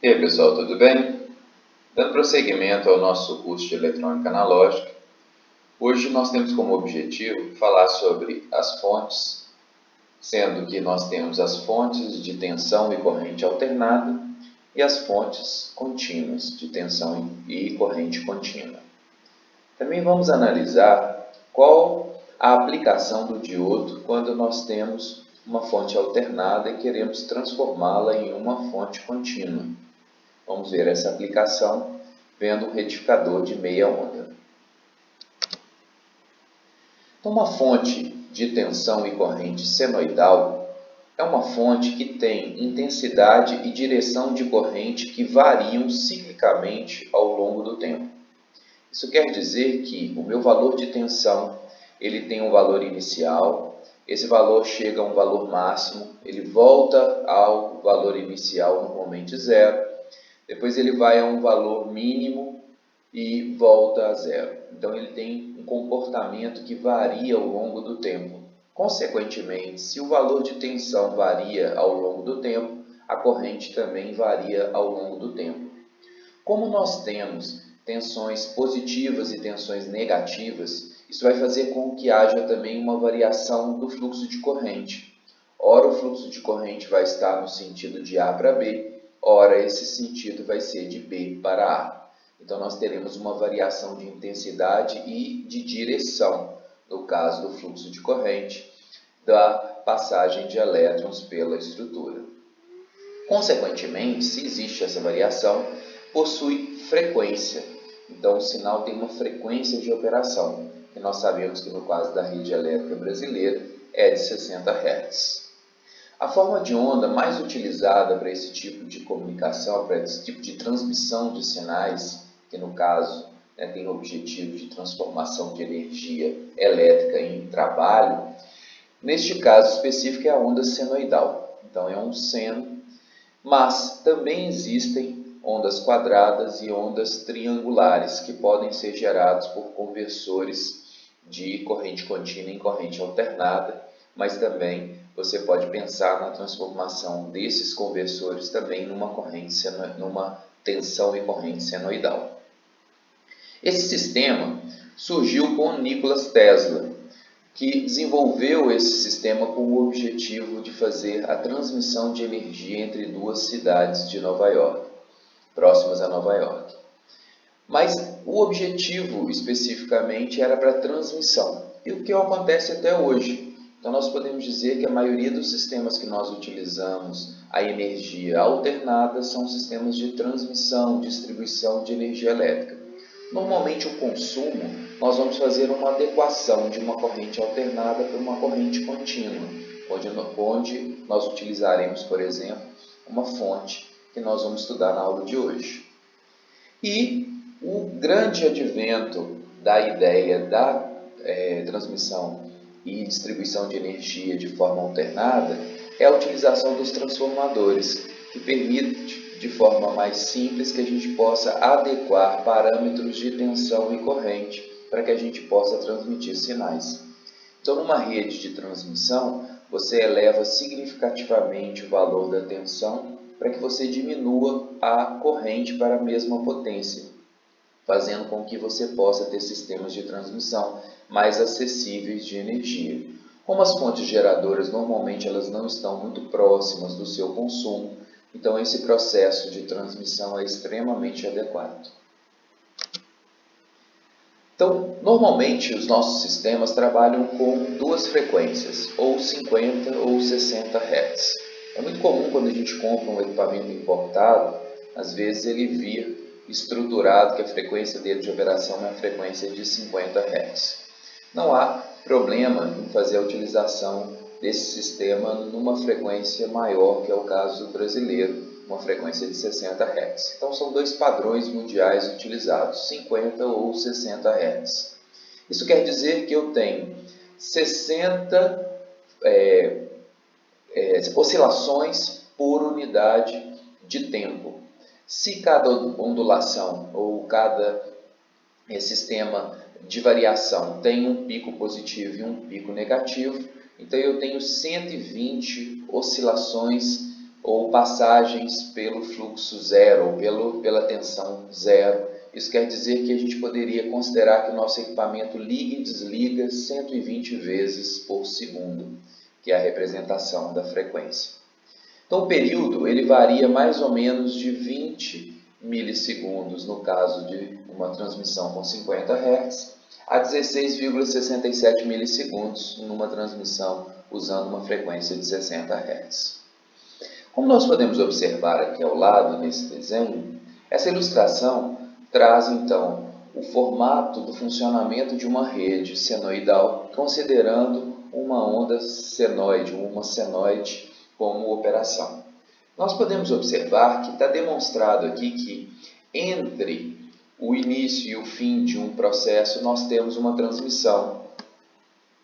E aí pessoal, tudo bem? Dando prosseguimento ao nosso curso de eletrônica analógica, hoje nós temos como objetivo falar sobre as fontes, sendo que nós temos as fontes de tensão e corrente alternada e as fontes contínuas de tensão e corrente contínua. Também vamos analisar qual a aplicação do diodo quando nós temos uma fonte alternada e queremos transformá-la em uma fonte contínua. Vamos ver essa aplicação vendo um retificador de meia onda. Uma fonte de tensão e corrente senoidal é uma fonte que tem intensidade e direção de corrente que variam ciclicamente ao longo do tempo. Isso quer dizer que o meu valor de tensão ele tem um valor inicial, esse valor chega a um valor máximo, ele volta ao valor inicial normalmente zero, depois ele vai a um valor mínimo e volta a zero. Então ele tem um comportamento que varia ao longo do tempo. Consequentemente, se o valor de tensão varia ao longo do tempo, a corrente também varia ao longo do tempo. Como nós temos tensões positivas e tensões negativas, isso vai fazer com que haja também uma variação do fluxo de corrente. Ora, o fluxo de corrente vai estar no sentido de A para B, ora, esse sentido vai ser de B para A. Então, nós teremos uma variação de intensidade e de direção, no caso do fluxo de corrente, da passagem de elétrons pela estrutura. Consequentemente, se existe essa variação, possui frequência. Então, o sinal tem uma frequência de operação, que nós sabemos que no caso da rede elétrica brasileira é de 60 Hz. A forma de onda mais utilizada para esse tipo de comunicação, para esse tipo de transmissão de sinais, que no caso tem o objetivo de transformação de energia elétrica em trabalho, neste caso específico é a onda senoidal. Então é um seno, mas também existem ondas quadradas e ondas triangulares que podem ser gerados por conversores de corrente contínua em corrente alternada, mas também você pode pensar na transformação desses conversores também numa tensão e corrente senoidal. Esse sistema surgiu com Nikola Tesla, que desenvolveu esse sistema com o objetivo de fazer a transmissão de energia entre duas cidades de Nova York, próximas a Nova York. Mas o objetivo especificamente era para transmissão, e o que acontece até hoje. Então nós podemos dizer que a maioria dos sistemas que nós utilizamos a energia alternada são sistemas de transmissão, distribuição de energia elétrica. Normalmente o consumo, nós vamos fazer uma adequação de uma corrente alternada para uma corrente contínua, onde nós utilizaremos, por exemplo, uma fonte que nós vamos estudar na aula de hoje. E o grande advento da ideia da transmissão e distribuição de energia de forma alternada é a utilização dos transformadores, que permite de forma mais simples que a gente possa adequar parâmetros de tensão e corrente para que a gente possa transmitir sinais. Então, numa rede de transmissão, você eleva significativamente o valor da tensão para que você diminua a corrente para a mesma potência, fazendo com que você possa ter sistemas de transmissão mais acessíveis de energia. Como as fontes geradoras normalmente elas não estão muito próximas do seu consumo, então esse processo de transmissão é extremamente adequado. Então, normalmente os nossos sistemas trabalham com duas frequências, ou 50 ou 60 Hz. É muito comum quando a gente compra um equipamento importado, às vezes ele vir estruturado que a frequência dele de operação é a frequência de 50 Hz. Não há problema em fazer a utilização desse sistema numa frequência maior, que é o caso brasileiro, uma frequência de 60 Hz. Então são dois padrões mundiais utilizados, 50 ou 60 Hz. Isso quer dizer que eu tenho 60 oscilações por unidade de tempo. Se cada ondulação ou cada sistema de variação tem um pico positivo e um pico negativo, então eu tenho 120 oscilações ou passagens pelo fluxo zero, ou pela tensão zero. Isso quer dizer que a gente poderia considerar que o nosso equipamento liga e desliga 120 vezes por segundo, que é a representação da frequência. Então o período ele varia mais ou menos de 20 milissegundos no caso de uma transmissão com 50 Hz a 16,67 milissegundos numa transmissão usando uma frequência de 60 Hz. Como nós podemos observar aqui ao lado nesse desenho, essa ilustração traz então o formato do funcionamento de uma rede senoidal, considerando uma onda senoide, uma senoide como operação. Nós podemos observar que está demonstrado aqui que entre o início e o fim de um processo nós temos uma transmissão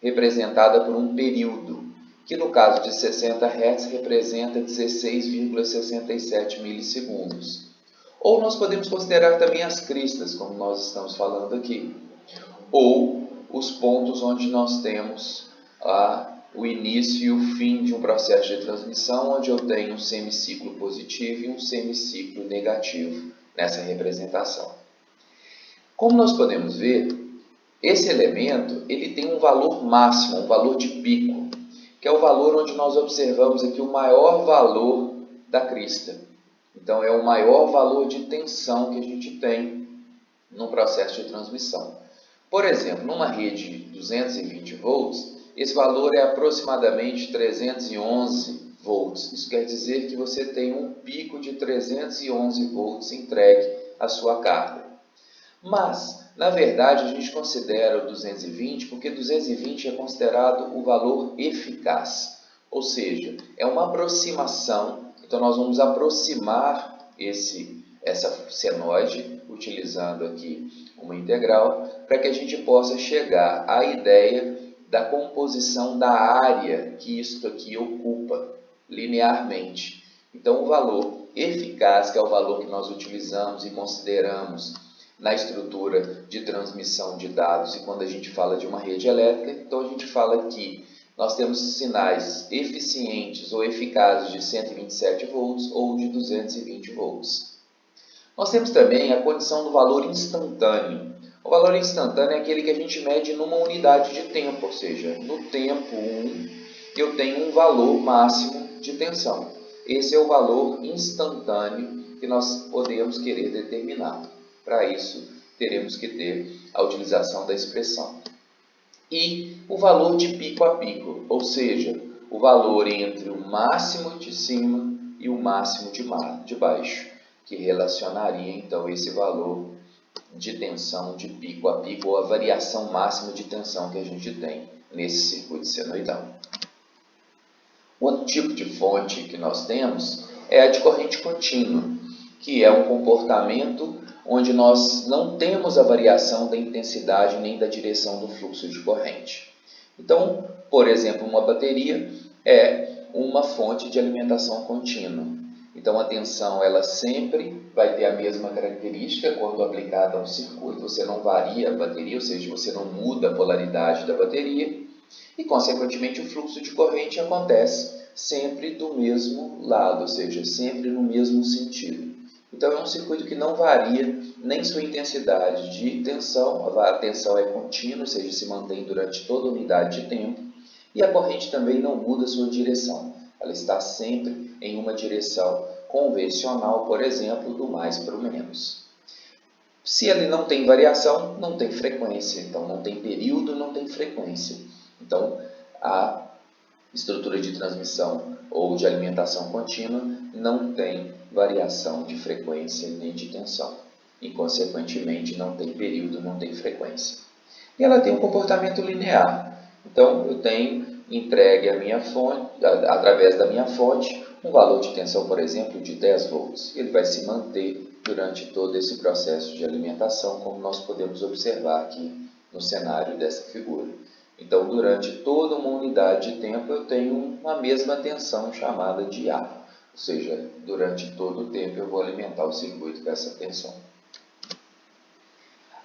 representada por um período, que no caso de 60 Hz representa 16,67 milissegundos. Ou nós podemos considerar também as cristas, como nós estamos falando aqui, ou os pontos onde nós temos o início e o fim de um processo de transmissão, onde eu tenho um semiciclo positivo e um semiciclo negativo nessa representação. Como nós podemos ver, esse elemento ele tem um valor máximo, um valor de pico, que é o valor onde nós observamos aqui o maior valor da crista. Então, é o maior valor de tensão que a gente tem no processo de transmissão. Por exemplo, numa rede de 220 volts, esse valor é aproximadamente 311 volts. Isso quer dizer que você tem um pico de 311 volts entregue à sua carga. Mas, na verdade, a gente considera o 220 porque 220 é considerado o valor eficaz. Ou seja, é uma aproximação. Então, nós vamos aproximar essa senoide, utilizando aqui uma integral, para que a gente possa chegar à ideia da composição da área que isto aqui ocupa linearmente. Então, o valor eficaz, que é o valor que nós utilizamos e consideramos na estrutura de transmissão de dados, e quando a gente fala de uma rede elétrica, então a gente fala que nós temos sinais eficientes ou eficazes de 127 volts ou de 220 volts. Nós temos também a condição do valor instantâneo. O valor instantâneo é aquele que a gente mede numa unidade de tempo, ou seja, no tempo 1 eu tenho um valor máximo de tensão. Esse é o valor instantâneo que nós podemos querer determinar. Para isso, teremos que ter a utilização da expressão. E o valor de pico a pico, ou seja, o valor entre o máximo de cima e o máximo de baixo, que relacionaria então esse valor de tensão de pico a pico, ou a variação máxima de tensão que a gente tem nesse circuito senoidal. Outro tipo de fonte que nós temos é a de corrente contínua, que é um comportamento onde nós não temos a variação da intensidade nem da direção do fluxo de corrente. Então, por exemplo, uma bateria é uma fonte de alimentação contínua. Então, a tensão ela sempre vai ter a mesma característica quando aplicada a um circuito. Você não varia a bateria, ou seja, você não muda a polaridade da bateria. E, consequentemente, o fluxo de corrente acontece sempre do mesmo lado, ou seja, sempre no mesmo sentido. Então, é um circuito que não varia nem sua intensidade de tensão, a tensão é contínua, ou seja, se mantém durante toda a unidade de tempo, e a corrente também não muda sua direção, ela está sempre em uma direção convencional, por exemplo, do mais para o menos. Se ele não tem variação, não tem frequência, então não tem período, não tem frequência. Então, a estrutura de transmissão ou de alimentação contínua não tem variação de frequência nem de tensão e, consequentemente, não tem período, não tem frequência. E ela tem um comportamento linear. Então, eu tenho entregue a minha fonte, através da minha fonte, um valor de tensão, por exemplo, de 10 volts. Ele vai se manter durante todo esse processo de alimentação, como nós podemos observar aqui no cenário dessa figura. Então, durante toda uma unidade de tempo, eu tenho uma mesma tensão chamada de A. Ou seja, durante todo o tempo eu vou alimentar o circuito com essa tensão.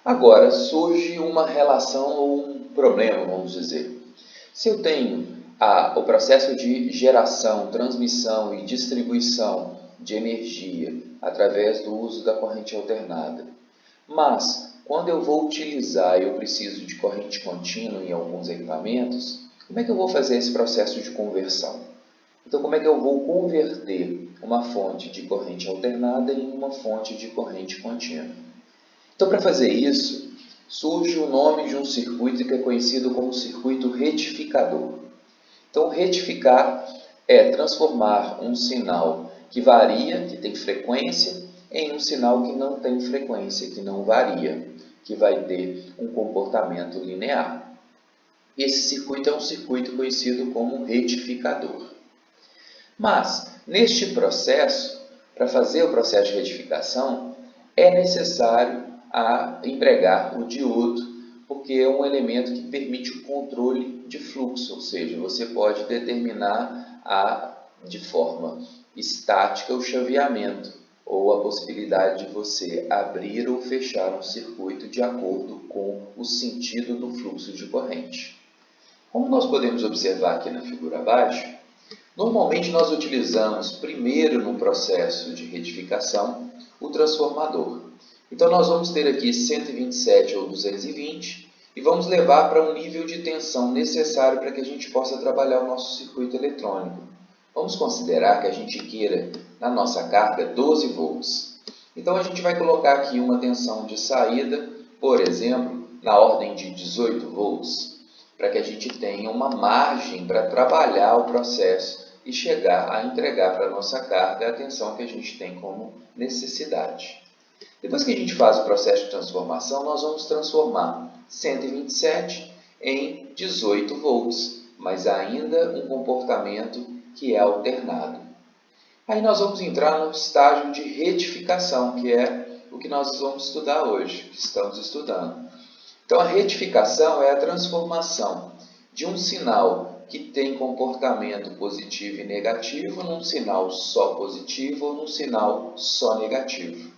Agora, surge uma relação ou um problema, vamos dizer. Se eu tenho o processo de geração, transmissão e distribuição de energia através do uso da corrente alternada. Mas, quando eu vou utilizar e eu preciso de corrente contínua em alguns equipamentos, como é que eu vou fazer esse processo de conversão? Então, como é que eu vou converter uma fonte de corrente alternada em uma fonte de corrente contínua? Então, para fazer isso, surge o nome de um circuito que é conhecido como circuito retificador. Então, retificar é transformar um sinal que varia, que tem frequência, em um sinal que não tem frequência, que não varia, que vai ter um comportamento linear. Esse circuito é um circuito conhecido como retificador. Mas, neste processo, para fazer o processo de retificação, é necessário empregar o diodo, porque é um elemento que permite o controle de fluxo, ou seja, você pode determinar de forma estática o chaveamento, ou a possibilidade de você abrir ou fechar um circuito de acordo com o sentido do fluxo de corrente. Como nós podemos observar aqui na figura abaixo, normalmente nós utilizamos primeiro no processo de retificação o transformador. Então nós vamos ter aqui 127 ou 220 e vamos levar para um nível de tensão necessário para que a gente possa trabalhar o nosso circuito eletrônico. Vamos considerar que a gente queira na nossa carga 12 volts. Então a gente vai colocar aqui uma tensão de saída, por exemplo, na ordem de 18 volts, para que a gente tenha uma margem para trabalhar o processo e chegar a entregar para a nossa carga a tensão que a gente tem como necessidade. Depois que a gente faz o processo de transformação, nós vamos transformar 127 em 18 volts, mas ainda um comportamento que é alternado. Aí nós vamos entrar no estágio de retificação, que é o que nós vamos estudar hoje, que estamos estudando. Então, a retificação é a transformação de um sinal que tem comportamento positivo e negativo num sinal só positivo ou num sinal só negativo.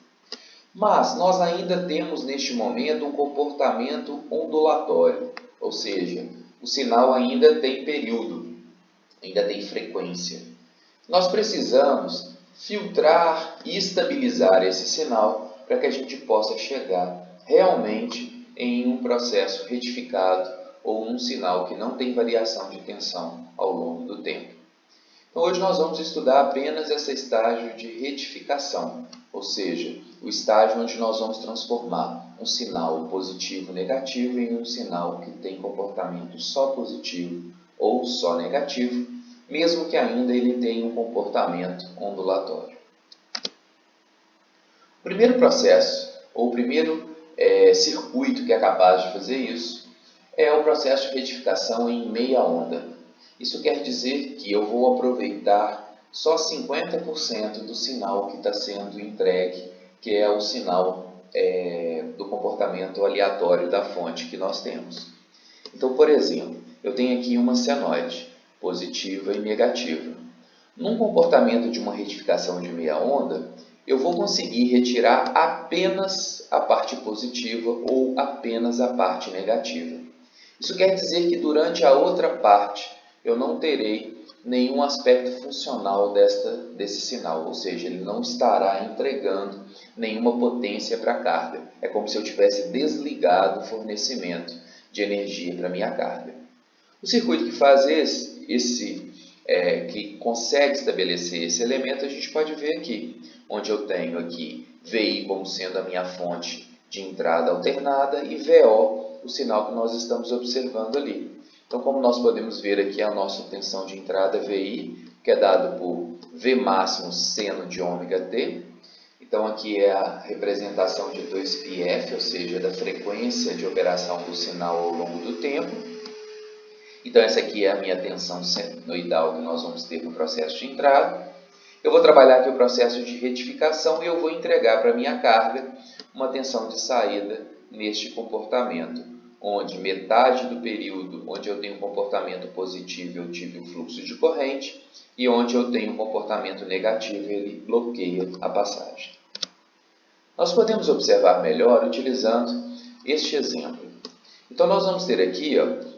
Mas nós ainda temos neste momento um comportamento ondulatório, ou seja, o sinal ainda tem período, ainda tem frequência. Nós precisamos filtrar e estabilizar esse sinal para que a gente possa chegar realmente em um processo retificado ou um sinal que não tem variação de tensão ao longo do tempo. Então, hoje nós vamos estudar apenas esse estágio de retificação, ou seja, o estágio onde nós vamos transformar um sinal positivo negativo em um sinal que tem comportamento só positivo ou só negativo, mesmo que ainda ele tenha um comportamento ondulatório. O primeiro processo, ou o primeiro circuito que é capaz de fazer isso, é o processo de retificação em meia onda. Isso quer dizer que eu vou aproveitar só 50% do sinal que está sendo entregue, que é o sinal do comportamento aleatório da fonte que nós temos. Então, por exemplo, eu tenho aqui uma senoide, positiva e negativa. Num comportamento de uma retificação de meia onda, eu vou conseguir retirar apenas a parte positiva ou apenas a parte negativa. Isso quer dizer que durante a outra parte eu não terei nenhum aspecto funcional desse sinal, ou seja, ele não estará entregando nenhuma potência para a carga. É como se eu tivesse desligado o fornecimento de energia para a minha carga. O circuito que faz que consegue estabelecer esse elemento, a gente pode ver aqui, onde eu tenho aqui VI como sendo a minha fonte de entrada alternada e VO, o sinal que nós estamos observando ali. Então, como nós podemos ver aqui, a nossa tensão de entrada VI, que é dado por V máximo seno de ômega t. Então, aqui é a representação de 2πf, ou seja, da frequência de operação do sinal ao longo do tempo. Então, essa aqui é a minha tensão senoidal que nós vamos ter no processo de entrada. Eu vou trabalhar aqui o processo de retificação e eu vou entregar para a minha carga uma tensão de saída neste comportamento, onde metade do período onde eu tenho um comportamento positivo eu tive um fluxo de corrente e onde eu tenho um comportamento negativo ele bloqueia a passagem. Nós podemos observar melhor utilizando este exemplo. Então nós vamos ter aqui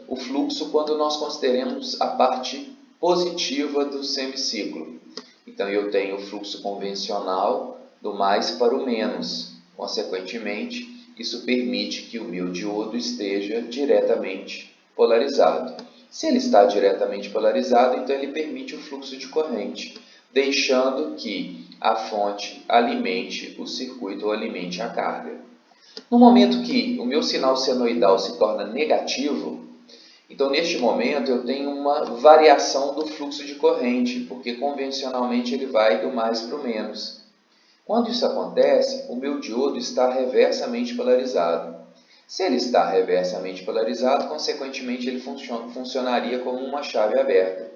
o fluxo quando nós consideramos a parte positiva do semiciclo. Então eu tenho o fluxo convencional do mais para o menos. Consequentemente, isso permite que o meu diodo esteja diretamente polarizado. Se ele está diretamente polarizado, então ele permite o fluxo de corrente, deixando que a fonte alimente o circuito ou alimente a carga. No momento que o meu sinal senoidal se torna negativo, então neste momento eu tenho uma variação do fluxo de corrente, porque convencionalmente ele vai do mais para o menos. Quando isso acontece, o meu diodo está reversamente polarizado. Se ele está reversamente polarizado, consequentemente ele funcionaria como uma chave aberta.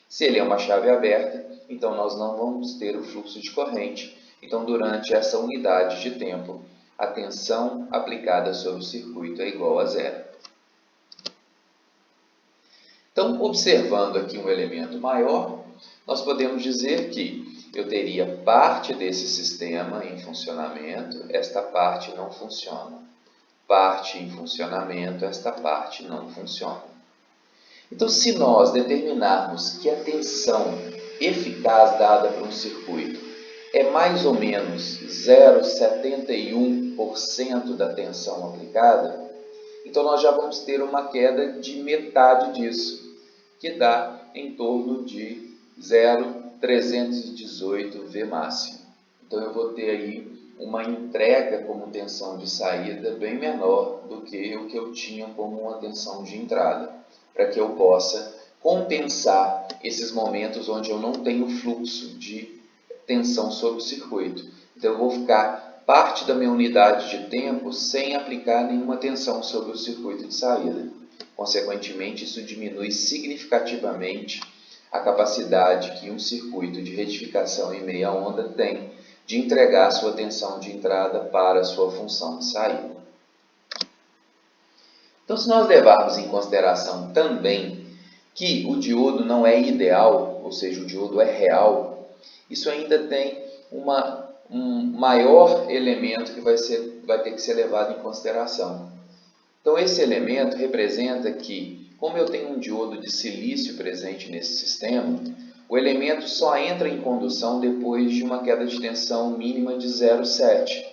Se ele é uma chave aberta, então nós não vamos ter o fluxo de corrente. Então, durante essa unidade de tempo, a tensão aplicada sobre o circuito é igual a zero. Então, observando aqui um elemento maior, nós podemos dizer que eu teria parte desse sistema em funcionamento, esta parte não funciona. Parte em funcionamento, esta parte não funciona. Então, se nós determinarmos que a tensão eficaz dada para um circuito é mais ou menos 0,71% da tensão aplicada, então nós já vamos ter uma queda de metade disso, que dá em torno de 0,318 V máximo. Então eu vou ter aí uma entrega como tensão de saída bem menor do que o que eu tinha como uma tensão de entrada, para que eu possa compensar esses momentos onde eu não tenho fluxo de tensão sobre o circuito. Então eu vou ficar parte da minha unidade de tempo sem aplicar nenhuma tensão sobre o circuito de saída. Consequentemente, isso diminui significativamente a capacidade que um circuito de retificação em meia onda tem de entregar sua tensão de entrada para a sua função de saída. Então, se nós levarmos em consideração também que o diodo não é ideal, ou seja, o diodo é real, isso ainda tem um maior elemento que vai ter que ser levado em consideração. Então, esse elemento representa que, como eu tenho um diodo de silício presente nesse sistema, o elemento só entra em condução depois de uma queda de tensão mínima de 0,7.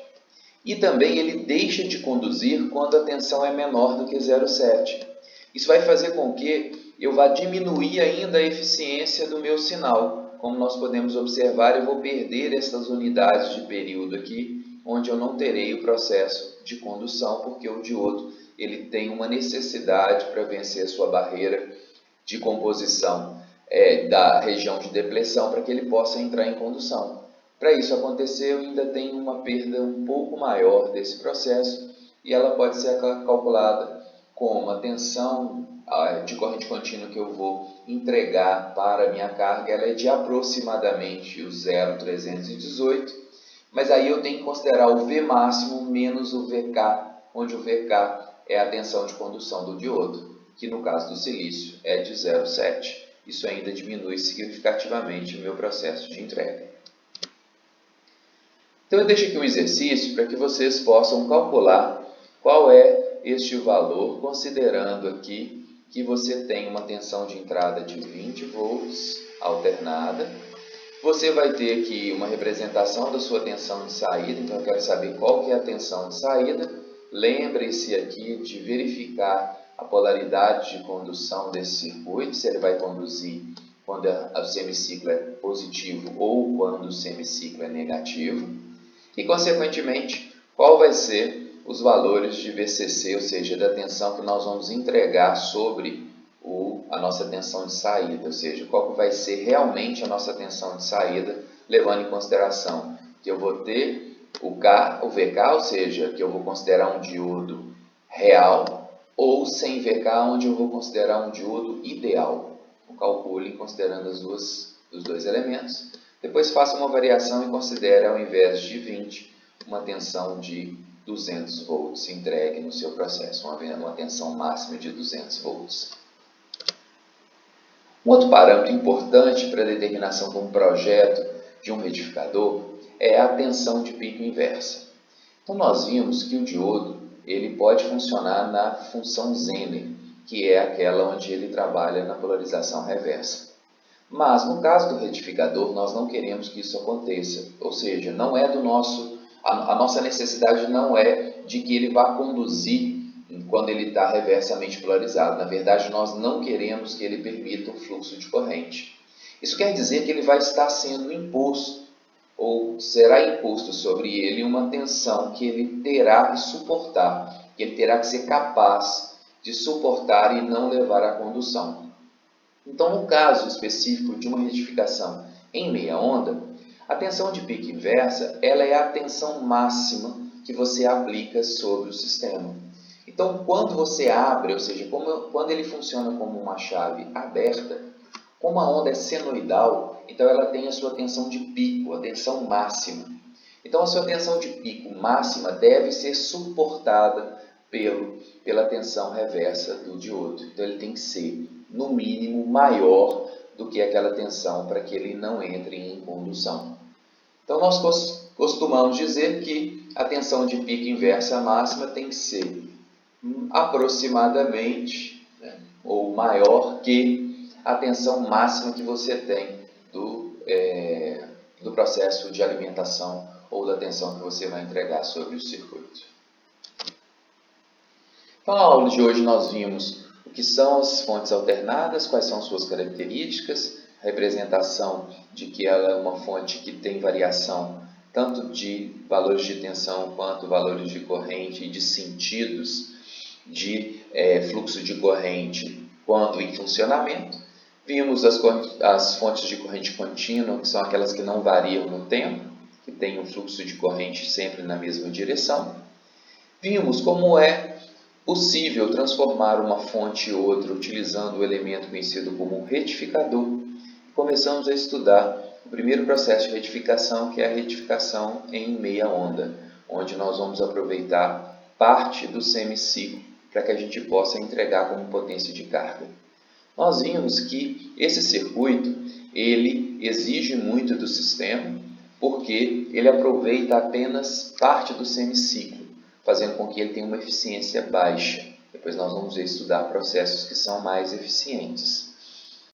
E também ele deixa de conduzir quando a tensão é menor do que 0,7. Isso vai fazer com que eu vá diminuir ainda a eficiência do meu sinal. Como nós podemos observar, eu vou perder essas unidades de período aqui, onde eu não terei o processo de condução, porque o diodo ele tem uma necessidade para vencer sua barreira de composição da região de depleção para que ele possa entrar em condução. Para isso acontecer, eu ainda tenho uma perda um pouco maior desse processo e ela pode ser calculada com uma tensão de corrente contínua que eu vou entregar para a minha carga, ela é de aproximadamente o 0,318, mas aí eu tenho que considerar o V máximo menos o VK, onde o VK é a tensão de condução do diodo, que no caso do silício é de 0,7. Isso ainda diminui significativamente o meu processo de entrega. Então eu deixo aqui um exercício para que vocês possam calcular qual é este valor, considerando aqui que você tem uma tensão de entrada de 20 volts alternada. Você vai ter aqui uma representação da sua tensão de saída, então eu quero saber qual que é a tensão de saída. Lembre-se aqui de verificar a polaridade de condução desse circuito, se ele vai conduzir quando o semiciclo é positivo ou quando o semiciclo é negativo. E, consequentemente, qual vai ser os valores de VCC, ou seja, da tensão que nós vamos entregar sobre a nossa tensão de saída, ou seja, qual que vai ser realmente a nossa tensão de saída, levando em consideração que eu vou ter o VK, ou seja, que eu vou considerar um diodo real, ou sem VK, onde eu vou considerar um diodo ideal. Eu calcule considerando os dois elementos. Depois faça uma variação e considere, ao invés de 20, uma tensão de 200 volts entregue no seu processo, uma tensão máxima de 200 volts. Um outro parâmetro importante para a determinação de um projeto de um retificador é a tensão de pico inversa. Então nós vimos que o diodo ele pode funcionar na função Zener, que é aquela onde ele trabalha na polarização reversa. Mas no caso do retificador, nós não queremos que isso aconteça, ou seja, não é do nosso, a nossa necessidade não é de que ele vá conduzir quando ele está reversamente polarizado. Na verdade, nós não queremos que ele permita o fluxo de corrente. Isso quer dizer que ele vai estar sendo imposto, ou será imposto sobre ele uma tensão que ele terá que suportar, que ele terá que ser capaz de suportar e não levar à condução. Então, no caso específico de uma retificação em meia onda, a tensão de pico inversa ela é a tensão máxima que você aplica sobre o sistema. Então, quando você abre, ou seja, quando ele funciona como uma chave aberta, como a onda é senoidal, então ela tem a sua tensão de pico, a tensão máxima. Então, a sua tensão de pico máxima deve ser suportada pela tensão reversa do diodo. Então, ele tem que ser, no mínimo, maior do que aquela tensão para que ele não entre em condução. Então, nós costumamos dizer que a tensão de pico inversa máxima tem que ser aproximadamente, ou maior que a tensão máxima que você tem do processo de alimentação ou da tensão que você vai entregar sobre o circuito. Então, na aula de hoje nós vimos o que são as fontes alternadas, quais são suas características, a representação de que ela é uma fonte que tem variação tanto de valores de tensão quanto valores de corrente e de sentidos de fluxo de corrente quando em funcionamento. Vimos as fontes de corrente contínua, que são aquelas que não variam no tempo, que têm um fluxo de corrente sempre na mesma direção. Vimos como é possível transformar uma fonte em outra utilizando o elemento conhecido como retificador. Começamos a estudar o primeiro processo de retificação, que é a retificação em meia onda, onde nós vamos aproveitar parte do semiciclo para que a gente possa entregar como potência de carga. Nós vimos que esse circuito ele exige muito do sistema, porque ele aproveita apenas parte do semiciclo, fazendo com que ele tenha uma eficiência baixa. Depois nós vamos estudar processos que são mais eficientes.